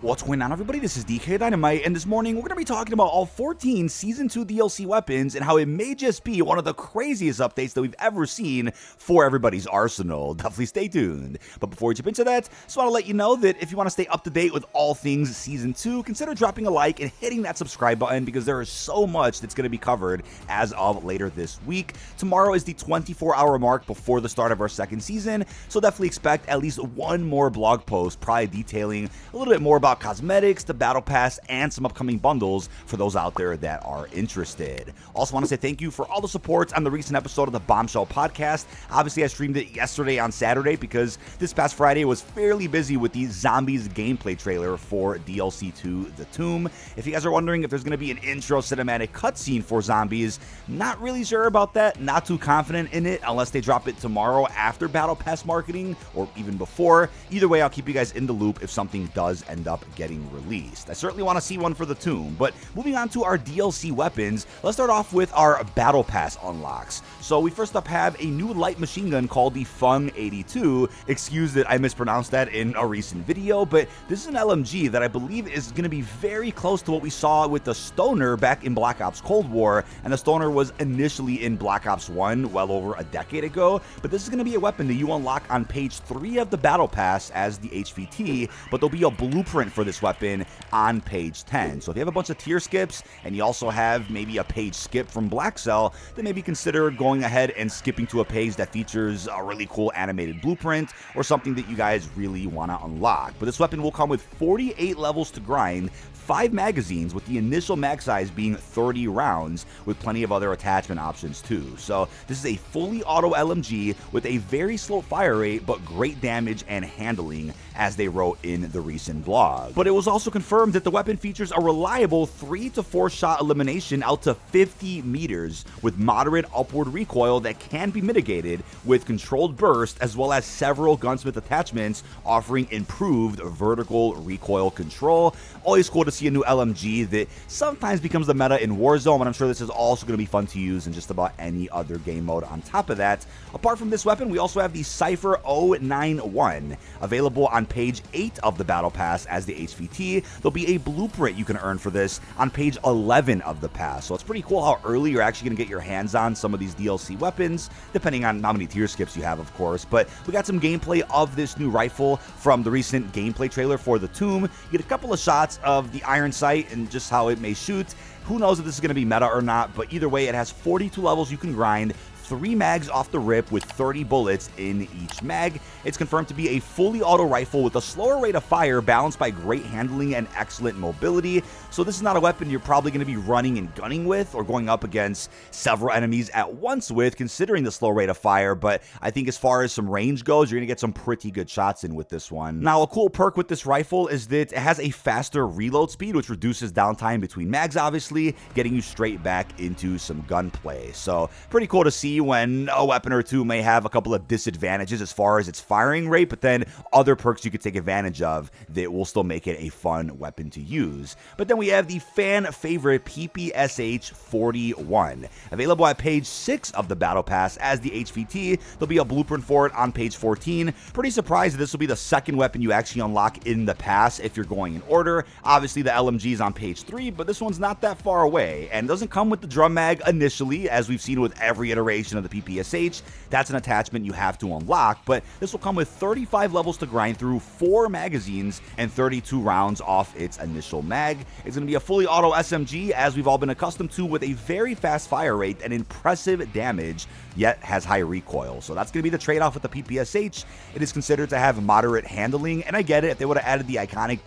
What's going on, everybody? This is dkdynamite, and this morning we're going to be talking about all 14 Season 2 DLC weapons and how it may just be one of the craziest updates that we've ever seen for everybody's arsenal. Definitely stay tuned. But before we jump into that, just want to let you know that if you want to stay up to date with all things Season 2, consider dropping a like and hitting that subscribe button because there is so much that's going to be covered as of later this week. Tomorrow is the 24-hour mark before the start of our second season, so definitely expect at least one more blog post, probably detailing a little bit more about cosmetics, the battle pass, and some upcoming bundles for those out there that are interested. Also want to say thank you for all the support on the recent episode of the Bombshell podcast. Obviously I streamed it yesterday on Saturday because this past Friday was fairly busy with the Zombies gameplay trailer for DLC 2 The Tomb. If you guys are wondering if there's going to be an intro cinematic cutscene for Zombies, not really sure about that, not too confident in it unless they drop it tomorrow after battle pass marketing or even before. Either way, I'll keep you guys in the loop if something does end up getting released. I certainly want to see one for the Tomb, but moving on to our DLC weapons, let's start off with our battle pass unlocks. So we first up have a new light machine gun called the Fung 82. Excuse that I mispronounced that in a recent video, but this is an LMG that I believe is going to be very close to what we saw with the Stoner back in Black Ops Cold War, and the Stoner was initially in Black Ops 1 well over a decade ago, but this is going to be a weapon that you unlock on page 3 of the battle pass as the HVT, but there'll be a blueprint for this weapon on page 10. So if you have a bunch of tier skips and you also have maybe a page skip from Black Cell, then maybe consider going ahead and skipping to a page that features a really cool animated blueprint or something that you guys really want to unlock. But this weapon will come with 48 levels to grind, 5 magazines with the initial mag size being 30 rounds with plenty of other attachment options too. So this is a fully auto LMG with a very slow fire rate but great damage and handling, as they wrote in the recent blog. But it was also confirmed that the weapon features a reliable 3 to 4 shot elimination out to 50 meters with moderate upward recoil that can be mitigated with controlled burst, as well as several gunsmith attachments offering improved vertical recoil control. Always cool to see a new LMG that sometimes becomes the meta in Warzone, and I'm sure this is also going to be fun to use in just about any other game mode on top of that. Apart from this weapon, we also have the Cypher 091 available on page 8 of the battle pass as the HVT. There'll be a blueprint you can earn for this on page 11 of the pass, so it's pretty cool how early you're actually going to get your hands on some of these DLC weapons, depending on how many tier skips you have, of course. But we got some gameplay of this new rifle from the recent gameplay trailer for The Tomb. You get a couple of shots of the iron sight and just how it may shoot. Who knows if this is going to be meta or not, but either way, it has 42 levels you can grind, 3 mags off the rip with 30 bullets in each mag. It's confirmed to be a fully auto rifle with a slower rate of fire balanced by great handling and excellent mobility. So this is not a weapon you're probably going to be running and gunning with or going up against several enemies at once with, considering the slow rate of fire, but I think as far as some range goes, you're going to get some pretty good shots in with this one. Now, a cool perk with this rifle is that it has a faster reload speed, which reduces downtime between mags, obviously, getting you straight back into some gunplay. So pretty cool to see when a weapon or two may have a couple of disadvantages as far as its firing rate, but then other perks you could take advantage of that will still make it a fun weapon to use. But then we have the fan favorite PPSH 41 available at page 6 of the battle pass as the HVT. There'll be a blueprint for it on page 14. Pretty surprised that this will be the second weapon you actually unlock in the pass if you're going in order. Obviously the LMG is on page 3, but this one's not that far away and doesn't come with the drum mag initially, as we've seen with every iteration of the PPSH. That's an attachment you have to unlock, but this will come with 35 levels to grind through, 4 magazines, and 32 rounds off its initial mag. It's going to be a fully auto SMG, as we've all been accustomed to, with a very fast fire rate and impressive damage, yet has high recoil. So that's going to be the trade-off with the PPSH. It is considered to have moderate handling, and I get it if they would have added the iconic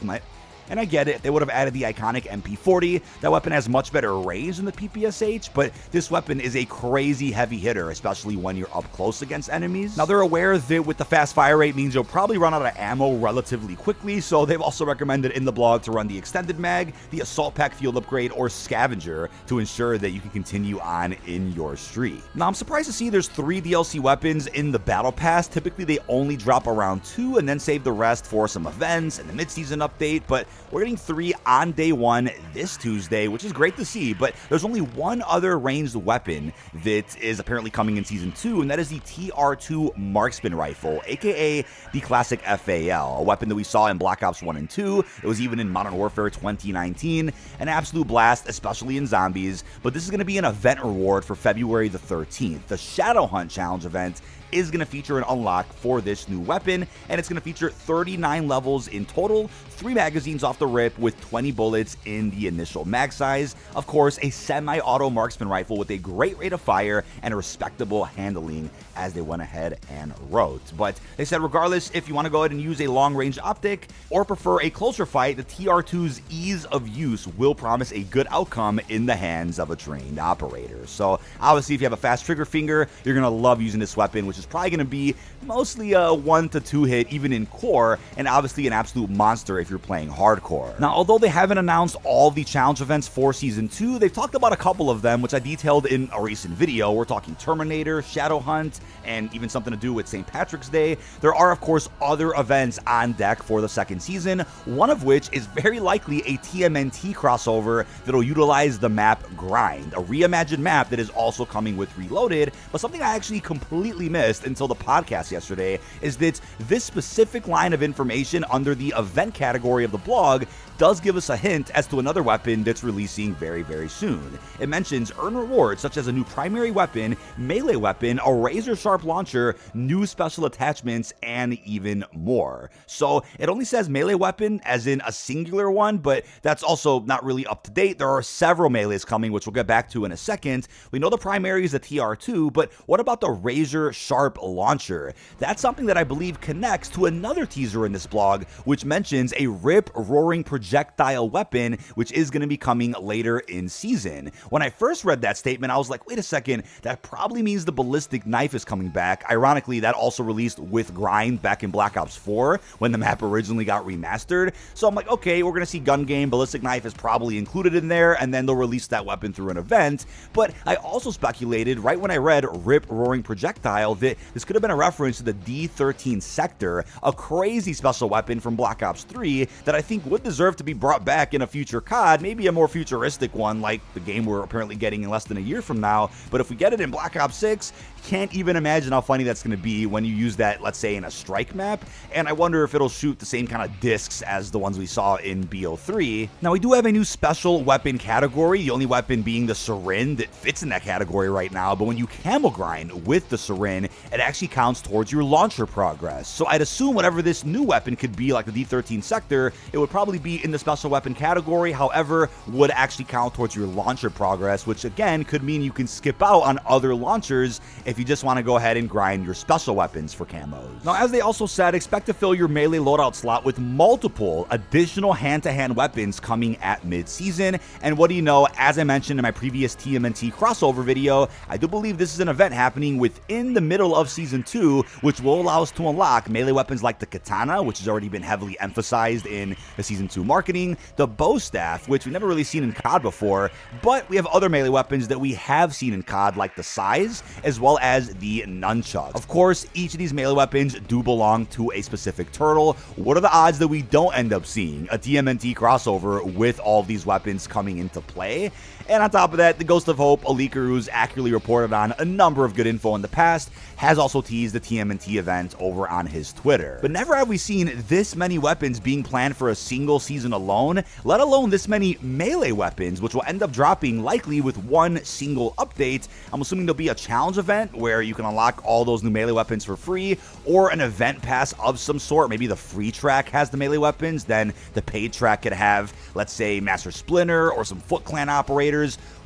MP40. That weapon has much better range than the PPSH, but this weapon is a crazy heavy hitter, especially when you're up close against enemies. Now, they're aware that with the fast fire rate means you'll probably run out of ammo relatively quickly, so they've also recommended in the blog to run the extended mag, the assault pack field upgrade, or scavenger to ensure that you can continue on in your streak. Now, I'm surprised to see there's 3 DLC weapons in the battle pass. Typically, they only drop around 2 and then save the rest for some events and the mid-season update, but We're getting 3 on day 1 this Tuesday, which is great to see, but there's only one other ranged weapon that is apparently coming in Season 2, and that is the TR2 Marksman Rifle, aka the classic FAL, a weapon that we saw in Black Ops 1 and 2. It was even in Modern Warfare 2019, an absolute blast, especially in zombies, but this is going to be an event reward for February the 13th. The Shadow Hunt Challenge event is going to feature an unlock for this new weapon, and it's going to feature 39 levels in total, 3 magazines off the rip with 20 bullets in the initial mag size. Of course, a semi-auto marksman rifle with a great rate of fire and a respectable handling, as they went ahead and wrote. But they said regardless, if you want to go ahead and use a long-range optic or prefer a closer fight, the TR2's ease of use will promise a good outcome in the hands of a trained operator. So obviously, if you have a fast trigger finger, you're going to love using this weapon, which is probably going to be mostly a 1 to 2 hit even in core, and obviously an absolute monster if you're playing hardcore. Now, although they haven't announced all the challenge events for Season 2, they've talked about a couple of them, which I detailed in a recent video. We're talking Terminator, Shadow Hunt, and even something to do with St. Patrick's Day. There are, of course, other events on deck for the second season, one of which is very likely a TMNT crossover that'll utilize the map Grind, a reimagined map that is also coming with Reloaded. But something I actually completely missed until the podcast yesterday is that this specific line of information under the event category of the blog does give us a hint as to another weapon that's releasing very, very soon. It mentions earn rewards such as a new primary weapon, melee weapon, a razor sharp launcher, new special attachments, and even more. So it only says melee weapon as in a singular one, but that's also not really up to date. There are several melees coming, which we'll get back to in a second. We know the primary is the TR2, but what about the razor sharp launcher? That's something that I believe connects to another teaser in this blog, which mentions a rip roaring projectile weapon, which is going to be coming later in season. When I first read that statement, I was like, wait a second, that probably means the ballistic knife is coming back. Ironically, that also released with Grind back in Black Ops 4 when the map originally got remastered. So I'm like, okay, we're going to see gun game, ballistic knife is probably included in there, and then they'll release that weapon through an event. But I also speculated right when I read rip roaring projectile that this could have been a reference to the D13 sector, a crazy special weapon from Black Ops 3 that I think would deserve to be brought back in a future COD, maybe a more futuristic one like the game we're apparently getting in less than a year from now. But if we get it in Black Ops 6, can't even imagine how funny that's going to be when you use that, let's say, in a strike map, and I wonder if it'll shoot the same kind of discs as the ones we saw in BO3. Now, we do have a new special weapon category, the only weapon being the Syrin that fits in that category right now, but when you camel grind with the Syrin, it actually counts towards your launcher progress. So I'd assume whatever this new weapon could be, like the D13 sector, it would probably be in the special weapon category, however, would actually count towards your launcher progress, which again could mean you can skip out on other launchers if you just want to go ahead and grind your special weapons for camos. Now, as they also said, expect to fill your melee loadout slot with multiple additional hand-to-hand weapons coming at mid-season. And what do you know, as I mentioned in my previous TMNT crossover video, I do believe this is an event happening within the middle of Season 2, which will allow us to unlock melee weapons like the katana, which has already been heavily emphasized in the Season 2 marketing, the bow staff, which we've never really seen in COD before, but we have other melee weapons that we have seen in COD, like the Size, as well as the nunchucks. Of course, each of these melee weapons do belong to a specific turtle. What are the odds that we don't end up seeing a TMNT crossover with all of these weapons coming into play? And on top of that, the Ghost of Hope, a leaker who's accurately reported on a number of good info in the past, has also teased the TMNT event over on his Twitter. But never have we seen this many weapons being planned for a single season alone, let alone this many melee weapons, which will end up dropping likely with one single update. I'm assuming there'll be a challenge event where you can unlock all those new melee weapons for free, or an event pass of some sort. Maybe the free track has the melee weapons, then the paid track could have, let's say, Master Splinter or some Foot Clan operators.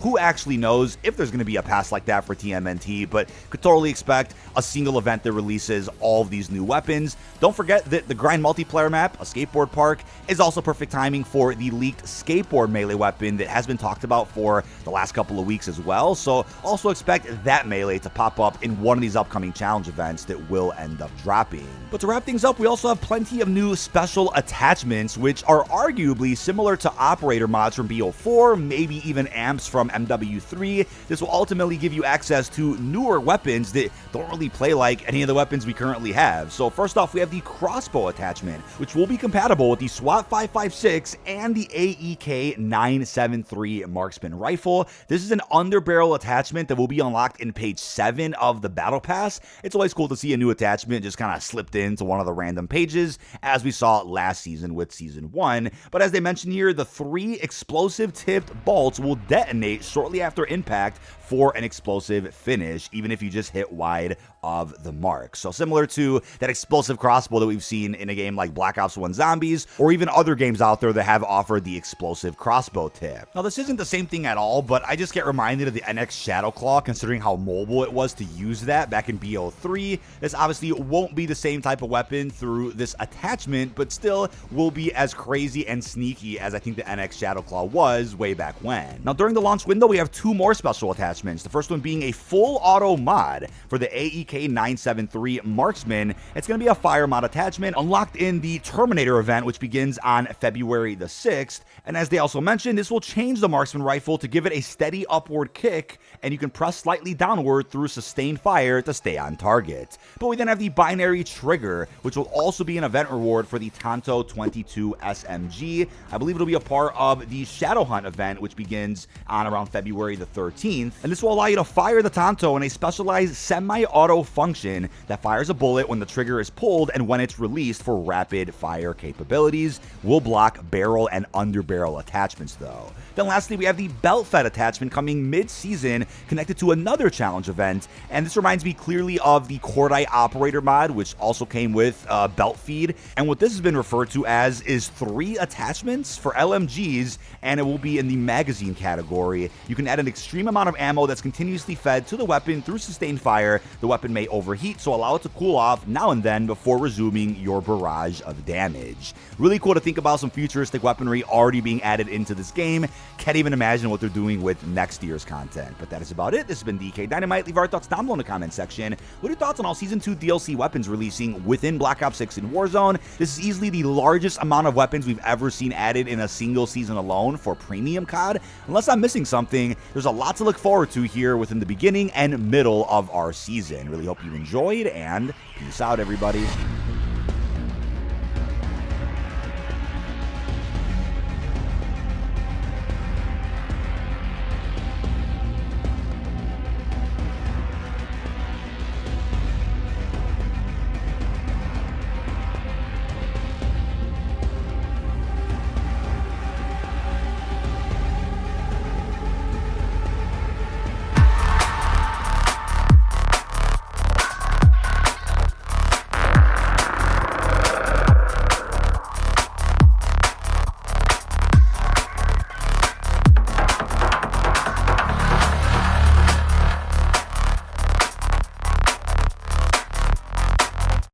Who actually knows if there's going to be a pass like that for TMNT, but could totally expect a single event that releases all of these new weapons. Don't forget that the Grind multiplayer map, a skateboard park, is also perfect timing for the leaked skateboard melee weapon that has been talked about for the last couple of weeks as well. So also expect that melee to pop pop up in one of these upcoming challenge events that will end up dropping. But to wrap things up, we also have plenty of new special attachments, which are arguably similar to operator mods from BO4, maybe even amps from MW3. This will ultimately give you access to newer weapons that don't really play like any of the weapons we currently have. So first off, we have the Crossbow attachment, which will be compatible with the SWAT 5.56 and the AEK 9.73 marksman rifle. This is an underbarrel attachment that will be unlocked in page 7 of the battle pass. It's always cool to see a new attachment just kind of slipped into one of the random pages, as we saw last season with season 1. But as they mentioned here, the 3 explosive tipped bolts will detonate shortly after impact for an explosive finish, even if you just hit wide of the mark. So similar to that explosive crossbow that we've seen in a game like Black Ops 1 Zombies, or even other games out there that have offered the explosive crossbow tip. Now this isn't the same thing at all, but I just get reminded of the NX Shadowclaw, considering how mobile it was to use that back in BO3. This obviously won't be the same type of weapon through this attachment, but still will be as crazy and sneaky as I think the NX Shadowclaw was way back when. Now during the launch window, we have 2 more special attachments. The first one being a full auto mod for the AEK 9.73 marksman. It's going to be a fire mod attachment unlocked in the Terminator event, which begins on February the 6th. And as they also mentioned, this will change the marksman rifle to give it a steady upward kick, and you can press slightly downward through sustained fire to stay on target. But we then have the binary trigger, which will also be an event reward for the Tonto 22 SMG. I believe it'll be a part of the Shadow Hunt event, which begins on around February the 13th. And this will allow you to fire the Tonto in a specialized semi-auto function that fires a bullet when the trigger is pulled and when it's released for rapid fire capabilities. Will block barrel and underbarrel attachments though. Then lastly, we have the belt fed attachment coming mid-season, connected to another challenge event, and this reminds me clearly of the Cordite operator mod, which also came with belt feed. And what this has been referred to as is 3 attachments for LMGs, and it will be in the magazine category. You can add an extreme amount of ammo that's continuously fed to the weapon through sustained fire. The weapon may overheat, so allow it to cool off now and then before resuming your barrage of damage. Really cool to think about some futuristic weaponry already being added into this game. Can't even imagine what they're doing with next year's content. But that is about it. This has been dkdynamite. Leave our thoughts down below in the comment section. What are your thoughts on all Season 2 DLC weapons releasing within Black Ops 6 and Warzone? This is easily the largest amount of weapons we've ever seen added in a single season alone for premium COD. Unless I'm missing something, there's a lot to look forward to here within the beginning and middle of our season. Really hope you enjoyed, and peace out, everybody.